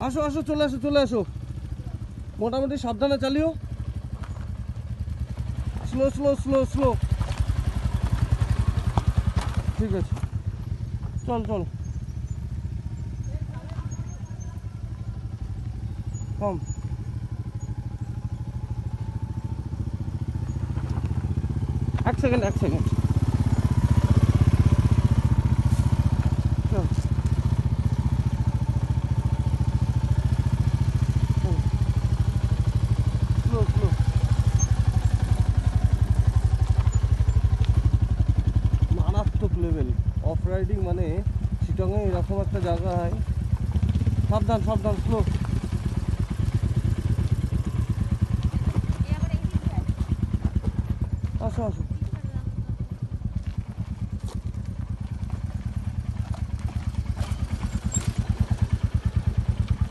আসো আসো, চলে আসো চলে আসো, মোটামুটি সাবধানে চালিও, স্লো স্লো স্লো স্লো। ঠিক আছে, চল চল, কম। এক সেকেন্ড এক সেকেন্ড, চল স্লো স্লো। মারাত্মক লেভেল অফ রাইডিং, মানে শিটংয়ে এরকম একটা জায়গায়। সাবধান সাবধান, স্লো। আসো আসো।